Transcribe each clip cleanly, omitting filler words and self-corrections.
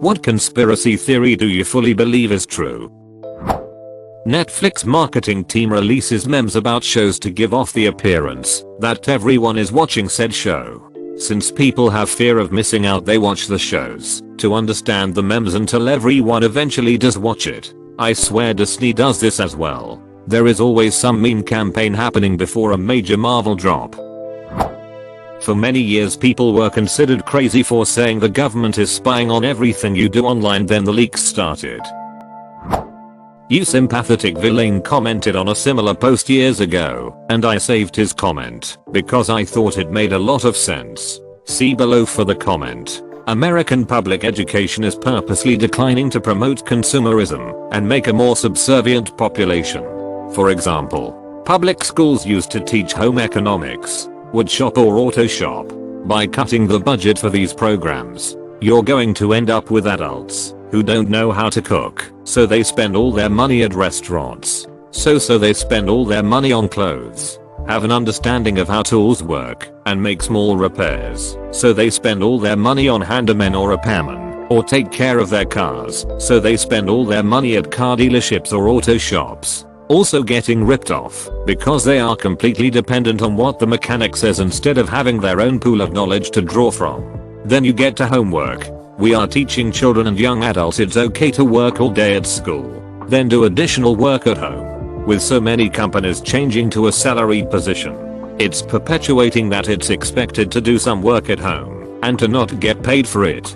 What conspiracy theory do you fully believe is true? Netflix marketing team releases memes about shows to give off the appearance that everyone is watching said show. Since people have fear of missing out, they watch the shows to understand the memes until everyone eventually does watch it. I swear Disney does this as well. There is always some meme campaign happening before a major Marvel drop. For many years people were considered crazy for saying the government is spying on everything you do online, then the leaks started. You sympathetic villain commented on a similar post years ago, and I saved his comment because I thought it made a lot of sense. See below for the comment. American public education is purposely declining to promote consumerism and make a more subservient population. For example, public schools used to teach home economics, woodshop or auto shop. By cutting the budget for these programs, you're going to end up with adults who don't know how to cook, so they spend all their money at restaurants. So they spend all their money on clothes. Have an understanding of how tools work and make small repairs, so they spend all their money on handymen or repairmen. Or take care of their cars, so they spend all their money at car dealerships or auto shops. Also getting ripped off because they are completely dependent on what the mechanic says instead of having their own pool of knowledge to draw from. Then you get to homework. We are teaching children and young adults it's okay to work all day at school, then do additional work at home. With so many companies changing to a salaried position, it's perpetuating that it's expected to do some work at home and to not get paid for it.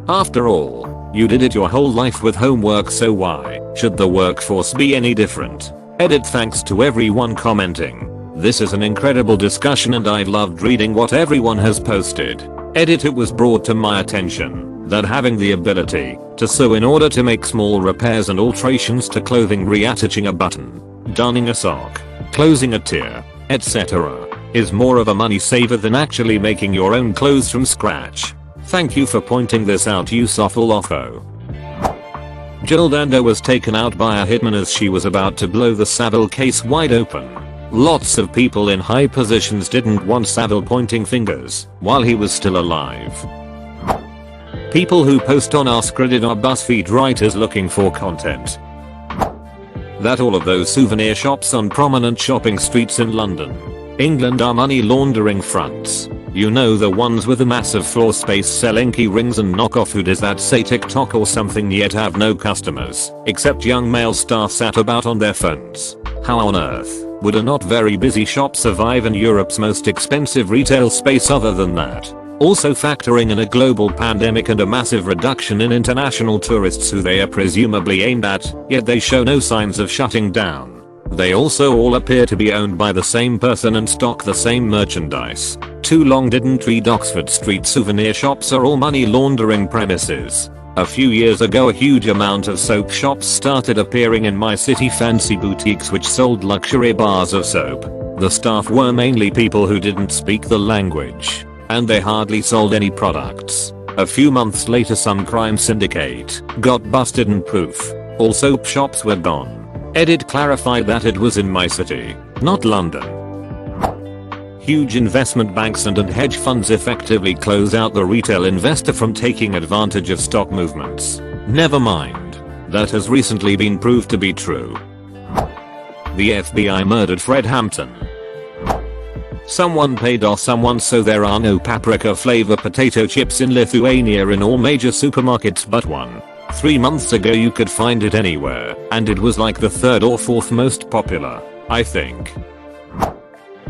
After all, you did it your whole life with homework, so why should the workforce be any different? Edit. Thanks to everyone commenting. This is an incredible discussion and I loved reading what everyone has posted. Edit. It was brought to my attention that having the ability to sew in order to make small repairs and alterations to clothing, reattaching a button, donning a sock, closing a tear, etc., is more of a money saver than actually making your own clothes from scratch. Thank you for pointing this out, Yusufulofo. Jill Dando was taken out by a hitman as she was about to blow the Savile case wide open. Lots of people in high positions didn't want Savile pointing fingers while he was still alive. People who post on askreddit are BuzzFeed writers looking for content. That all of those souvenir shops on prominent shopping streets in London, England are money laundering fronts. You know, the ones with a massive floor space selling key rings and knockoff hoodies that say TikTok or something yet have no customers except young male staff sat about on their phones. How on earth would a not very busy shop survive in Europe's most expensive retail space other than that? Also factoring in a global pandemic and a massive reduction in international tourists who they are presumably aimed at, yet they show no signs of shutting down. They also all appear to be owned by the same person and stock the same merchandise. Too long didn't read Oxford Street souvenir shops are all money laundering premises. A few years ago a huge amount of soap shops started appearing in my city, fancy boutiques which sold luxury bars of soap. The staff were mainly people who didn't speak the language, and they hardly sold any products. A few months later some crime syndicate got busted and poof, all soap shops were gone. Edit clarified that it was in my city, not London. Huge investment banks and hedge funds effectively close out the retail investor from taking advantage of stock movements. Never mind, that has recently been proved to be true. The FBI murdered Fred Hampton. Someone paid off someone so there are no paprika flavor potato chips in Lithuania in all major supermarkets but one. 3 months ago you could find it anywhere, and it was like the 3rd or 4th most popular, I think.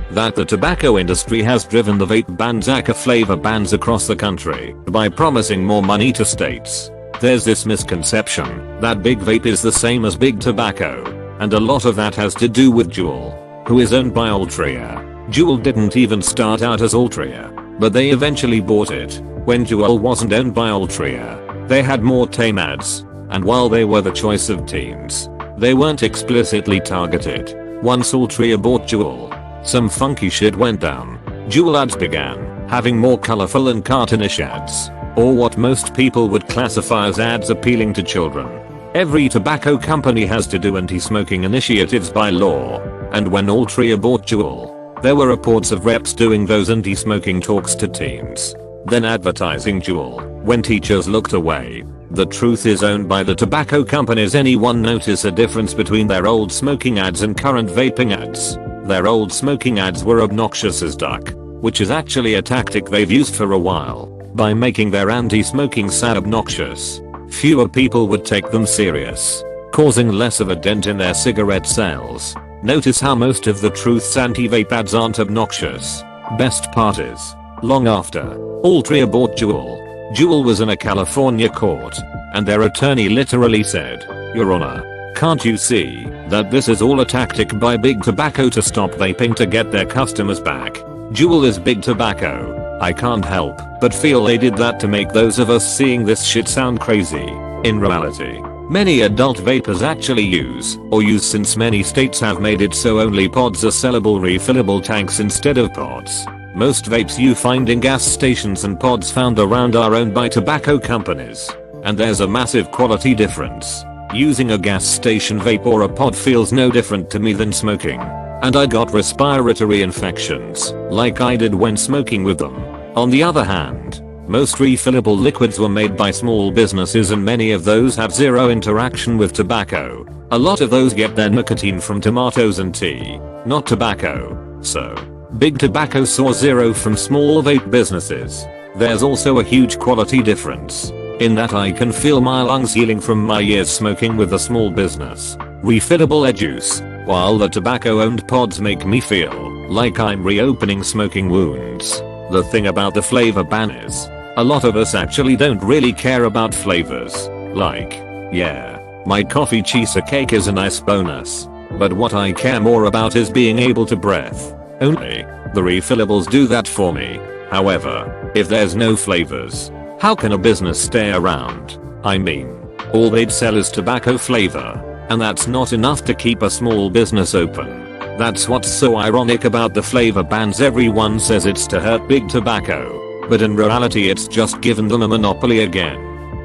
That the tobacco industry has driven the vape ban Zaka flavor bans across the country by promising more money to states. There's this misconception that big vape is the same as big tobacco, and a lot of that has to do with Juul, who is owned by Altria. Juul didn't even start out as Altria, but they eventually bought it. When Juul wasn't owned by Altria, they had more tame ads, and while they were the choice of teens, they weren't explicitly targeted. Once Altria bought Juul, some funky shit went down. Juul ads began having more colorful and cartoonish ads, or what most people would classify as ads appealing to children. Every tobacco company has to do anti-smoking initiatives by law, and when Altria bought Juul, there were reports of reps doing those anti-smoking talks to teens, then advertising Juul when teachers looked away. The truth is owned by the tobacco companies. Anyone notice a difference between their old smoking ads and current vaping ads? Their old smoking ads were obnoxious as duck, which is actually a tactic they've used for a while. By making their anti-smoking sad obnoxious, fewer people would take them serious, causing less of a dent in their cigarette sales. Notice how most of the truth's anti-vape ads aren't obnoxious. Best part is, long after Altria bought Juul, Juul was in a California court, and their attorney literally said, "Your Honor, can't you see that this is all a tactic by Big Tobacco to stop vaping to get their customers back? Juul is Big Tobacco. I can't help but feel they did that to make those of us seeing this shit sound crazy." In reality, many adult vapors actually use since many states have made it so only pods are sellable refillable tanks instead of pods. Most vapes you find in gas stations and pods found around are owned by tobacco companies. And there's a massive quality difference. Using a gas station vape or a pod feels no different to me than smoking. And I got respiratory infections, like I did when smoking with them. On the other hand, most refillable liquids were made by small businesses and many of those have zero interaction with tobacco. A lot of those get their nicotine from tomatoes and tea, not tobacco. So, Big Tobacco saw zero from small vape businesses. There's also a huge quality difference, in that I can feel my lungs healing from my years smoking with a small business refillable juice, while the tobacco owned pods make me feel like I'm reopening smoking wounds. The thing about the flavor ban is, a lot of us actually don't really care about flavors. Like, yeah, my coffee cheesecake is a nice bonus, but what I care more about is being able to breathe. Only the refillables do that for me. However, if there's no flavors, how can a business stay around? I mean, all they'd sell is tobacco flavor, and that's not enough to keep a small business open. That's what's so ironic about the flavor bans. Everyone says it's to hurt Big Tobacco, but in reality it's just given them a monopoly again.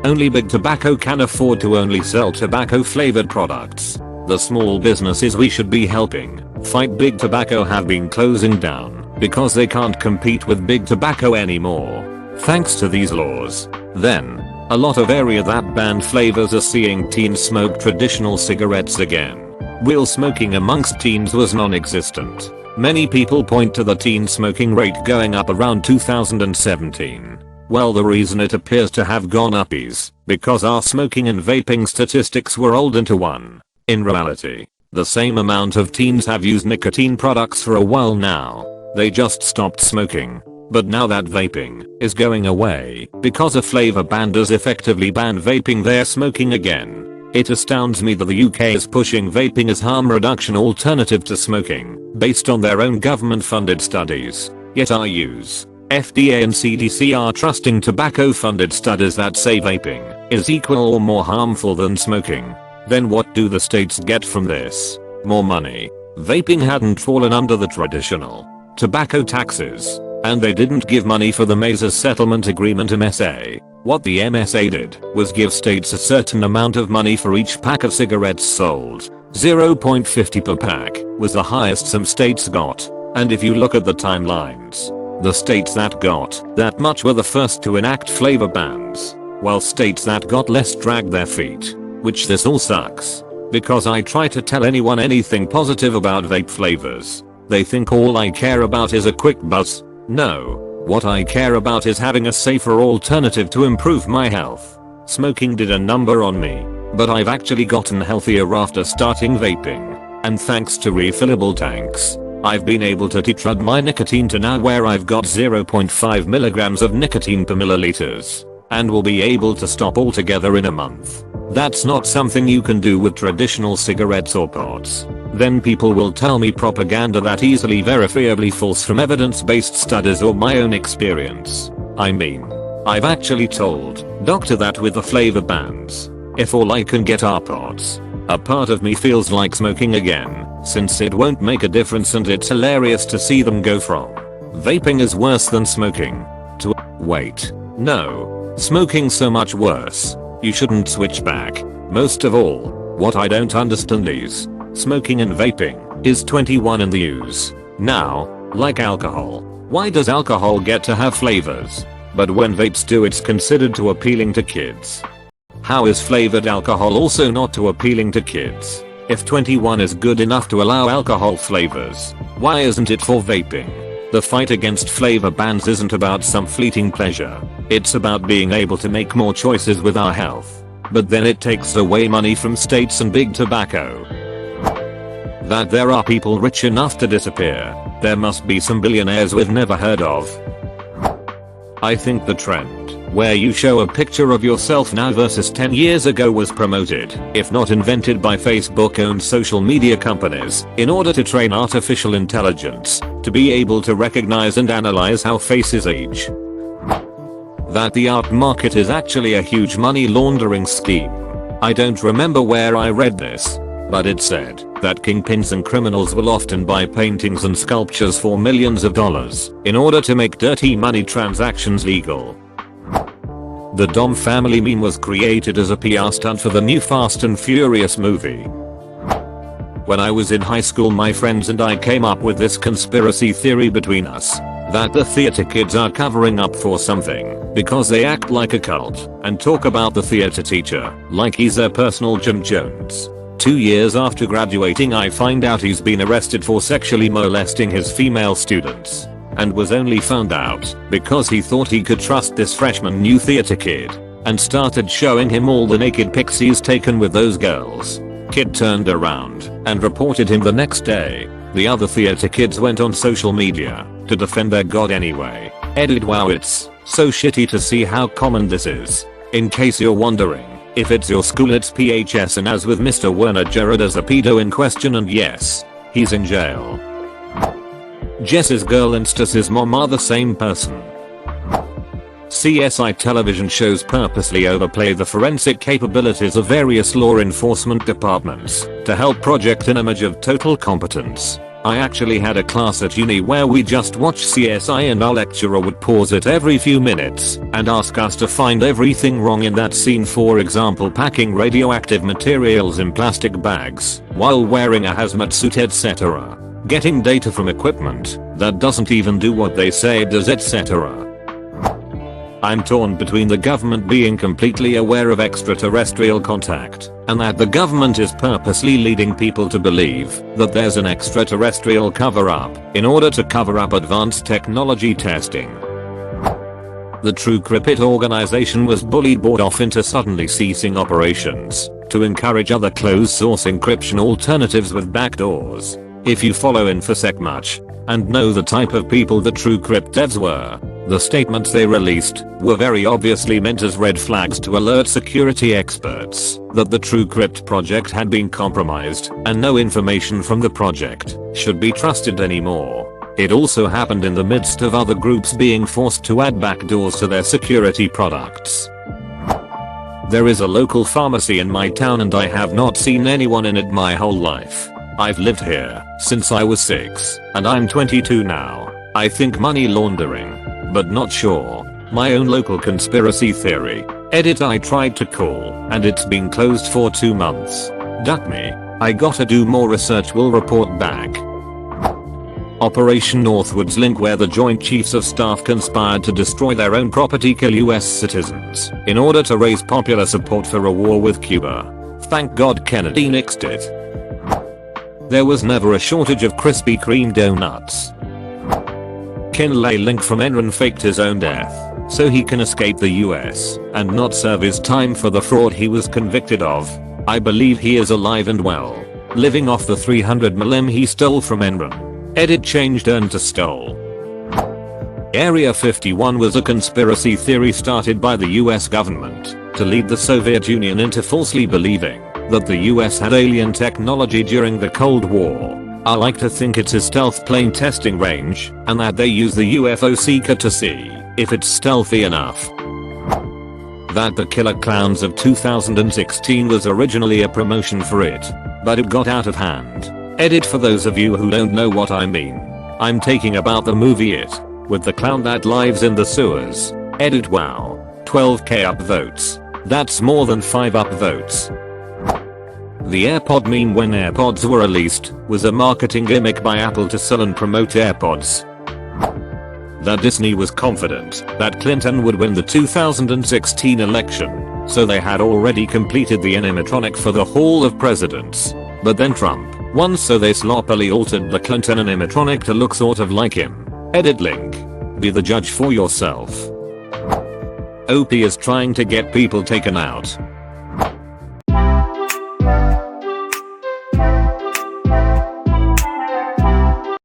Only Big Tobacco can afford to only sell tobacco flavored products. The small businesses we should be helping fight Big Tobacco have been closing down because they can't compete with Big Tobacco anymore. Thanks to these laws, then, a lot of area that banned flavors are seeing teens smoke traditional cigarettes again. Real smoking amongst teens was non-existent. Many people point to the teen smoking rate going up around 2017. Well, the reason it appears to have gone up is because our smoking and vaping statistics were rolled into one. In reality, the same amount of teens have used nicotine products for a while now. They just stopped smoking. But now that vaping is going away because a flavor ban does effectively ban vaping, they're smoking again. It astounds me that the UK is pushing vaping as harm reduction alternative to smoking based on their own government funded studies. Yet our use, FDA and CDC are trusting tobacco funded studies that say vaping is equal or more harmful than smoking. Then what do the states get from this? More money. Vaping hadn't fallen under the traditional tobacco taxes, and they didn't give money for the Mesa Settlement Agreement MSA. What the MSA did was give states a certain amount of money for each pack of cigarettes sold. 0.50 per pack was the highest some states got, and if you look at the timelines, the states that got that much were the first to enact flavor bans, while states that got less dragged their feet. Which this all sucks, because I try to tell anyone anything positive about vape flavors. They think all I care about is a quick buzz. No, what I care about is having a safer alternative to improve my health. Smoking did a number on me, but I've actually gotten healthier after starting vaping. And thanks to refillable tanks, I've been able to titrate my nicotine to now where I've got 0.5 milligrams of nicotine per milliliters, and will be able to stop altogether in a month. That's not something you can do with traditional cigarettes or pods. Then people will tell me propaganda that easily verifiably false from evidence-based studies or my own experience. I mean, I've actually told doctor that with the flavor bans, if all I can get are pods, a part of me feels like smoking again, since it won't make a difference and it's hilarious to see them go from vaping is worse than smoking to wait, no, smoking so much worse. You shouldn't switch back. Most of all, what I don't understand is, smoking and vaping is 21 in the use. Now, like alcohol, why does alcohol get to have flavors? But when vapes do, it's considered too appealing to kids. How is flavored alcohol also not too appealing to kids? If 21 is good enough to allow alcohol flavors, why isn't it for vaping? The fight against flavor bans isn't about some fleeting pleasure. It's about being able to make more choices with our health. But then it takes away money from states and big tobacco. That there are people rich enough to disappear. There must be some billionaires we've never heard of. I think the trend, where you show a picture of yourself now versus 10 years ago, was promoted, if not invented, by Facebook-owned social media companies, in order to train artificial intelligence to be able to recognize and analyze how faces age. That the art market is actually a huge money laundering scheme. I don't remember where I read this, but it said that kingpins and criminals will often buy paintings and sculptures for millions of dollars in order to make dirty money transactions legal. The Dom family meme was created as a PR stunt for the new Fast and Furious movie. When I was in high school, my friends and I came up with this conspiracy theory between us, that the theater kids are covering up for something because they act like a cult and talk about the theater teacher like he's their personal Jim Jones. 2 years after graduating, I find out he's been arrested for sexually molesting his female students, and was only found out because he thought he could trust this freshman new theater kid and started showing him all the naked pics he's taken with those girls. Kid turned around and reported him the next day. The other theater kids went on social media to defend their god anyway. Edit. Wow, it's so shitty to see how common this is. In case you're wondering, if it's your school, it's PHS, and as with Mr. Werner Gerard as a pedo in question, and yes, he's in jail. Jess's girl and Stas's mom are the same person. CSI television shows purposely overplay the forensic capabilities of various law enforcement departments to help project an image of total competence. I actually had a class at uni where we just watched CSI, and our lecturer would pause it every few minutes and ask us to find everything wrong in that scene, for example packing radioactive materials in plastic bags while wearing a hazmat suit, etc. Getting data from equipment that doesn't even do what they say it does, etc. I'm torn between the government being completely aware of extraterrestrial contact and that the government is purposely leading people to believe that there's an extraterrestrial cover-up in order to cover up advanced technology testing. The TrueCrypt organization was bullied bought off into suddenly ceasing operations to encourage other closed-source encryption alternatives with backdoors. If you follow InfoSec much and know the type of people the TrueCrypt devs were, the statements they released were very obviously meant as red flags to alert security experts that the TrueCrypt project had been compromised and no information from the project should be trusted anymore. It also happened in the midst of other groups being forced to add backdoors to their security products. There is a local pharmacy in my town and I have not seen anyone in it my whole life. I've lived here since I was 6 and I'm 22 now. I think money laundering, but not sure. My own local conspiracy theory. Edit. I tried to call and it's been closed for 2 months. Duck me. I gotta do more research, will report back. Operation Northwoods Link, where the Joint Chiefs of Staff conspired to destroy their own property, kill US citizens in order to raise popular support for a war with Cuba. Thank God Kennedy nixed it. There was never a shortage of Krispy Kreme donuts. Kinley Link from Enron faked his own death so he can escape the US and not serve his time for the fraud he was convicted of. I believe he is alive and well, living off the 300 mm he stole from Enron. Edit. Changed earned to stole. Area 51 was a conspiracy theory started by the US government to lead the Soviet Union into falsely believing that the US had alien technology during the Cold War. I like to think it's a stealth plane testing range and that they use the UFO seeker to see if it's stealthy enough. That the Killer Clowns of 2016 was originally a promotion for it, but it got out of hand. Edit. For those of you who don't know what I mean, I'm taking about the movie It, with the clown that lives in the sewers. Edit. Wow. 12k upvotes. That's more than 5 upvotes. The AirPod meme when AirPods were released was a marketing gimmick by Apple to sell and promote AirPods. That Disney was confident that Clinton would win the 2016 election So they had already completed the animatronic for the Hall of Presidents. But then Trump won, so they sloppily altered the Clinton animatronic to look sort of like him. Edit link. Be the judge for yourself. OP is trying to get people taken out.